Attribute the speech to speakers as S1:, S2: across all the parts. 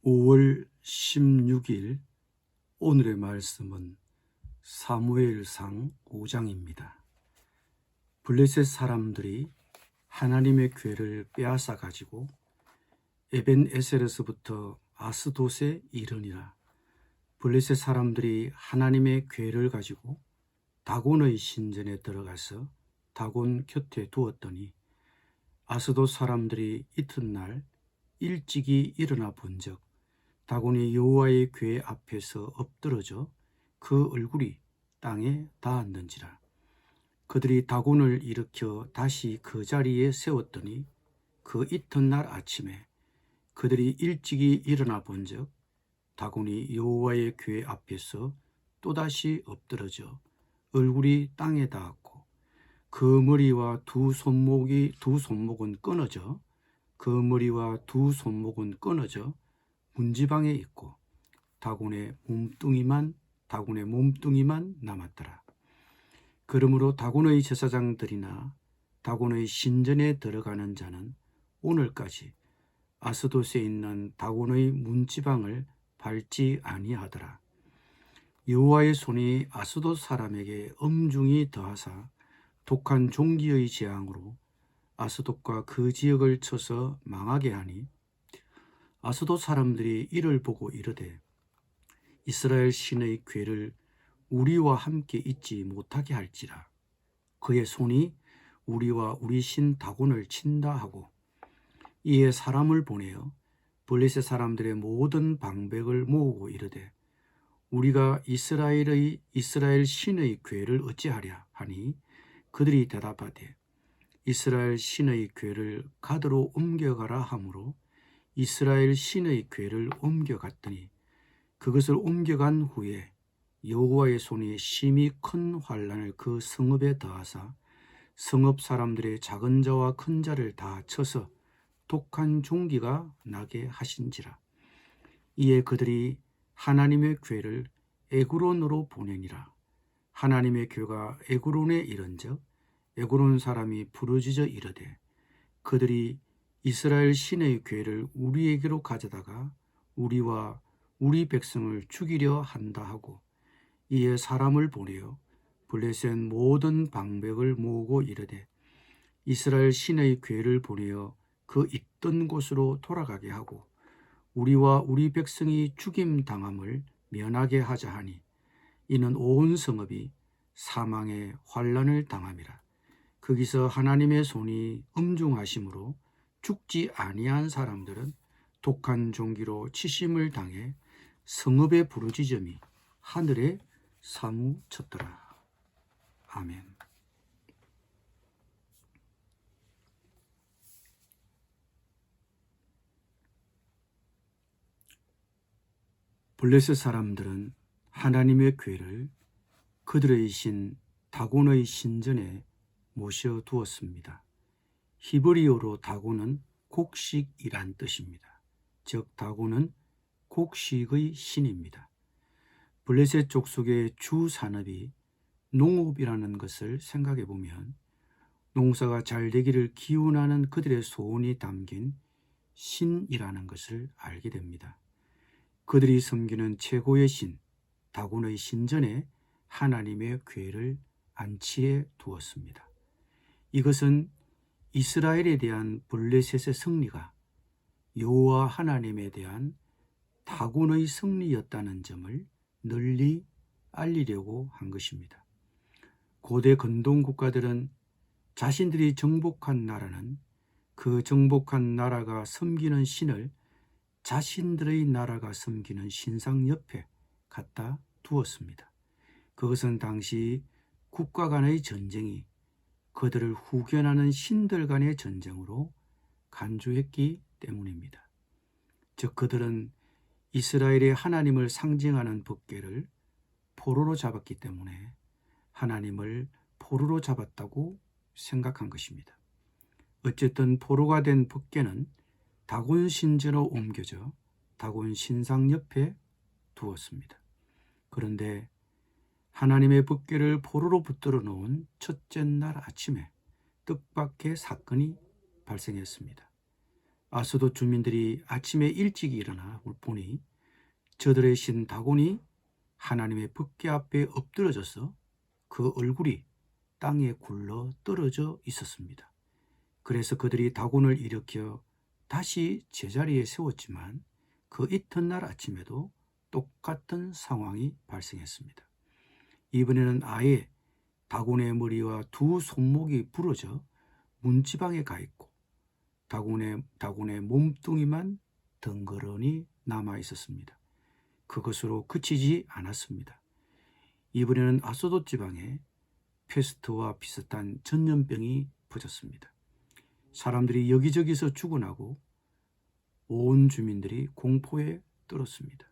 S1: 5월 16일 오늘의 말씀은 사무엘상 5장입니다. 블레셋 사람들이 하나님의 궤를 빼앗아 가지고 에벤에셀에서부터 아스돗에 이르니라. 블레셋 사람들이 하나님의 궤를 가지고 다곤의 신전에 들어가서 다곤 곁에 두었더니 아스돗 사람들이 이튿날 일찍이 일어나 본즉 다곤이 여호와의 궤 앞에서 엎드러져 그 얼굴이 땅에 닿았는지라. 그들이 다곤을 일으켜 다시 그 자리에 세웠더니 그 이튿날 아침에 그들이 일찍이 일어나 본즉 다곤이 여호와의 궤 앞에서 또다시 엎드러져 얼굴이 땅에 닿았고 그 머리와 두 손목은 끊어져 문지방에 있고 다곤의 몸뚱이만 남았더라. 그러므로 다곤의 제사장들이나 다곤의 신전에 들어가는 자는 오늘까지 아스돗에 있는 다곤의 문지방을 밟지 아니하더라. 여호와의 손이 아스돗 사람에게 엄중히 더하사 독한 종기의 재앙으로 아스돗과 그 지역을 쳐서 망하게 하니 아스돗 사람들이 이를 보고 이르되 이스라엘 신의 궤를 우리와 함께 있지 못하게 할지라. 그의 손이 우리와 우리 신 다곤을 친다 하고 이에 사람을 보내어 블레셋 사람들의 모든 방백을 모으고 이르되 우리가 이스라엘 신의 궤를 어찌하랴 하니 그들이 대답하되 이스라엘 신의 궤를 가드로 옮겨가라 하므로 이스라엘 신의 궤를 옮겨갔더니 그것을 옮겨간 후에 여호와의 손이 심히 큰 환난을 그 성읍에 더하사 성읍 사람들의 작은 자와 큰 자를 다 쳐서 독한 종기가 나게 하신지라. 이에 그들이 하나님의 궤를 에그론으로 보내니라. 하나님의 궤가 에그론에 이른즉 에그론 사람이 부르짖어 이르되 그들이 이스라엘 신의 궤를 우리에게로 가져다가 우리와 우리 백성을 죽이려 한다 하고 이에 사람을 보내어 블레셋 모든 방백을 모으고 이르되 이스라엘 신의 궤를 보내어 그 있던 곳으로 돌아가게 하고 우리와 우리 백성이 죽임 당함을 면하게 하자 하니 이는 온 성읍이 사망의 환난을 당함이라. 거기서 하나님의 손이 엄중하심으로 죽지 아니한 사람들은 독한 종기로 치심을 당해 성읍의 부르짖음이 하늘에 사무쳤더라. 아멘. 블레셋 사람들은 하나님의 궤를 그들의 신 다곤의 신전에 모셔두었습니다. 히브리어로 다곤은 곡식이란 뜻입니다. 즉 다곤은 곡식의 신입니다. 블레셋 족속의 주 산업이 농업이라는 것을 생각해 보면 농사가 잘 되기를 기원하는 그들의 소원이 담긴 신이라는 것을 알게 됩니다. 그들이 섬기는 최고의 신 다곤의 신전에 하나님의 궤를 안치해 두었습니다. 이것은 이스라엘에 대한 블레셋의 승리가 여호와 하나님에 대한 다곤의 승리였다는 점을 널리 알리려고 한 것입니다. 고대 근동 국가들은 자신들이 정복한 나라는 그 정복한 나라가 섬기는 신을 자신들의 나라가 섬기는 신상 옆에 갖다 두었습니다. 그것은 당시 국가 간의 전쟁이 그들을 후견하는 신들 간의 전쟁으로 간주했기 때문입니다. 즉 그들은 이스라엘의 하나님을 상징하는 법궤를 포로로 잡았기 때문에 하나님을 포로로 잡았다고 생각한 것입니다. 어쨌든 포로가 된 법궤는 다곤 신전으로 옮겨져 다곤 신상 옆에 두었습니다. 그런데 하나님의 법궤를 포로로 붙들어 놓은 첫째 날 아침에 뜻밖의 사건이 발생했습니다. 아스돗 주민들이 아침에 일찍 일어나 보니 저들의 신 다곤이 하나님의 법궤 앞에 엎드러져서 그 얼굴이 땅에 굴러 떨어져 있었습니다. 그래서 그들이 다곤을 일으켜 다시 제자리에 세웠지만 그 이튿날 아침에도 똑같은 상황이 발생했습니다. 이번에는 아예 다곤의 머리와 두 손목이 부러져 문지방에 가 있고 다곤의 몸뚱이만 덩그러니 남아 있었습니다. 그것으로 그치지 않았습니다. 이번에는 아소돗 지방에 페스트와 비슷한 전염병이 퍼졌습니다. 사람들이 여기저기서 죽어나고 온 주민들이 공포에 떨었습니다.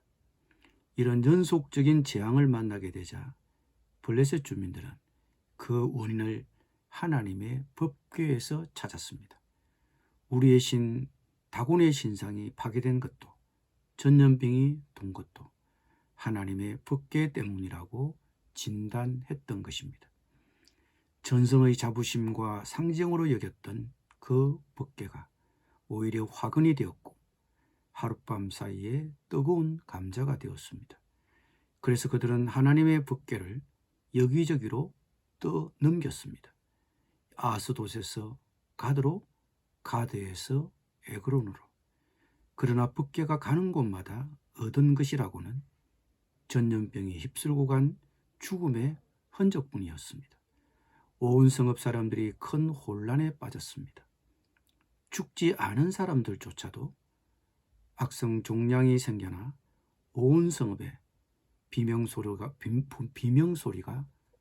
S1: 이런 연속적인 재앙을 만나게 되자 블레셋 주민들은 그 원인을 하나님의 법궤에서 찾았습니다. 우리의 신 다곤의 신상이 파괴된 것도 전염병이 돈 것도 하나님의 법궤 때문이라고 진단했던 것입니다. 전성의 자부심과 상징으로 여겼던 그 법궤가 오히려 화근이 되었고 하룻밤 사이에 뜨거운 감자가 되었습니다. 그래서 그들은 하나님의 법궤를 여기저기로 떠넘겼습니다. 아스돗에서 가드로, 가드에서 에그론으로. 그러나 법궤가 가는 곳마다 얻은 것이라고는 전염병이 휩쓸고 간 죽음의 흔적뿐이었습니다. 온 성읍 사람들이 큰 혼란에 빠졌습니다. 죽지 않은 사람들조차도 악성 종양이 생겨나 온 성읍에 비명소리가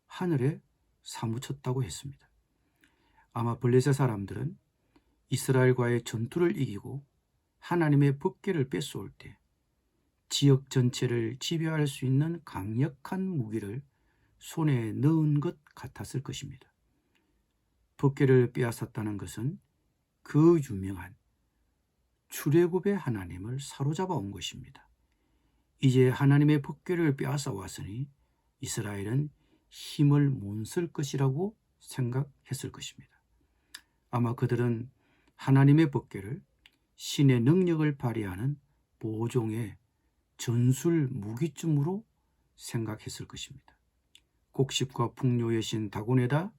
S1: 하늘에 사무쳤다고 했습니다. 아마 블레셋 사람들은 이스라엘과의 전투를 이기고 하나님의 법궤를 뺏어올 때 지역 전체를 지배할 수 있는 강력한 무기를 손에 넣은 것 같았을 것입니다. 법궤를 빼앗았다는 것은 그 유명한 출애굽의 하나님을 사로잡아 온 것입니다. 이제 하나님의 법궤를 빼앗아 왔으니 이스라엘은 힘을 못 쓸 것이라고 생각했을 것입니다. 아마 그들은 하나님의 법궤를 신의 능력을 발휘하는 보종의 전술 무기쯤으로 생각했을 것입니다. 곡식과 풍요의 신 다곤에다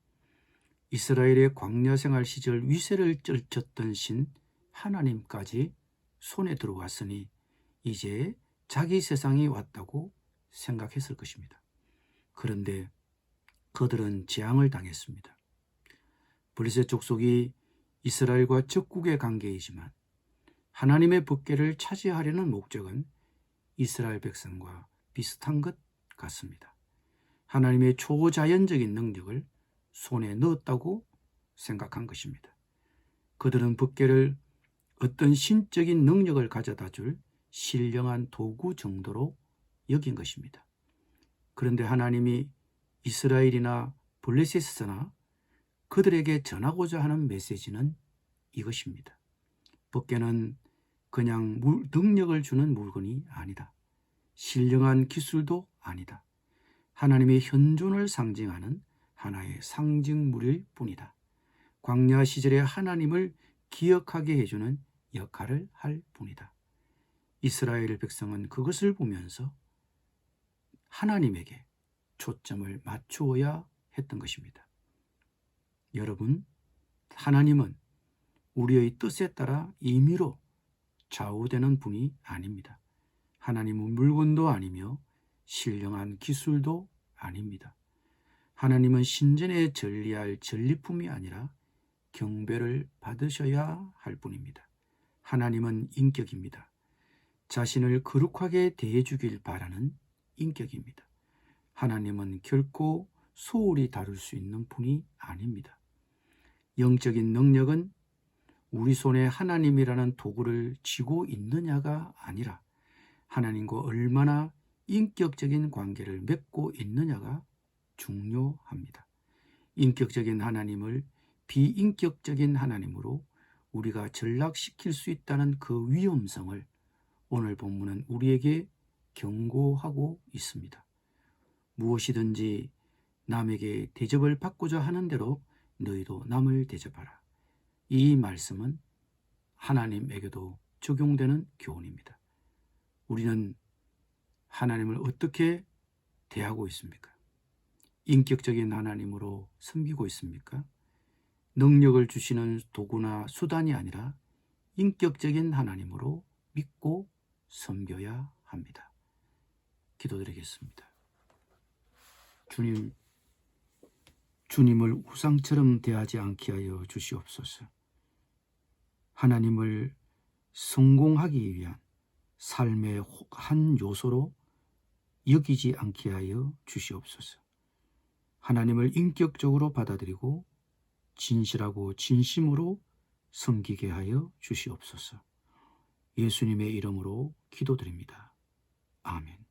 S1: 이스라엘의 광야 생활 시절 위세를 쩔쳤던 신 하나님까지 손에 들어왔으니 이제 자기 세상이 왔다고 생각했을 것입니다. 그런데 그들은 재앙을 당했습니다. 블레셋 족속이 이스라엘과 적국의 관계이지만 하나님의 법궤를 차지하려는 목적은 이스라엘 백성과 비슷한 것 같습니다. 하나님의 초자연적인 능력을 손에 넣었다고 생각한 것입니다. 그들은 법궤를 어떤 신적인 능력을 가져다 줄 신령한 도구 정도로 여긴 것입니다. 그런데 하나님이 이스라엘이나 블레셋에서나 그들에게 전하고자 하는 메시지는 이것입니다. 법궤는 그냥 능력을 주는 물건이 아니다. 신령한 기술도 아니다. 하나님의 현존을 상징하는 하나의 상징물일 뿐이다. 광야 시절의 하나님을 기억하게 해주는 역할을 할 뿐이다. 이스라엘 백성은 그것을 보면서 하나님에게 초점을 맞추어야 했던 것입니다. 여러분, 하나님은 우리의 뜻에 따라 임의로 좌우되는 분이 아닙니다. 하나님은 물건도 아니며 신령한 기술도 아닙니다. 하나님은 신전에 전리할 전리품이 아니라 경배를 받으셔야 할 뿐입니다. 하나님은 인격입니다. 자신을 거룩하게 대해주길 바라는 인격입니다. 하나님은 결코 소홀히 다룰 수 있는 분이 아닙니다. 영적인 능력은 우리 손에 하나님이라는 도구를 쥐고 있느냐가 아니라 하나님과 얼마나 인격적인 관계를 맺고 있느냐가 중요합니다. 인격적인 하나님을 비인격적인 하나님으로 우리가 전락시킬 수 있다는 그 위험성을 오늘 본문은 우리에게 경고하고 있습니다. 무엇이든지 남에게 대접을 받고자 하는 대로 너희도 남을 대접하라. 이 말씀은 하나님에게도 적용되는 교훈입니다. 우리는 하나님을 어떻게 대하고 있습니까? 인격적인 하나님으로 섬기고 있습니까? 능력을 주시는 도구나 수단이 아니라 인격적인 하나님으로 믿고 섬겨야 합니다. 기도드리겠습니다. 주님, 주님을 우상처럼 대하지 않게 하여 주시옵소서. 하나님을 성공하기 위한 삶의 한 요소로 여기지 않게 하여 주시옵소서. 하나님을 인격적으로 받아들이고 진실하고 진심으로 섬기게 하여 주시옵소서. 예수님의 이름으로 기도드립니다. 아멘.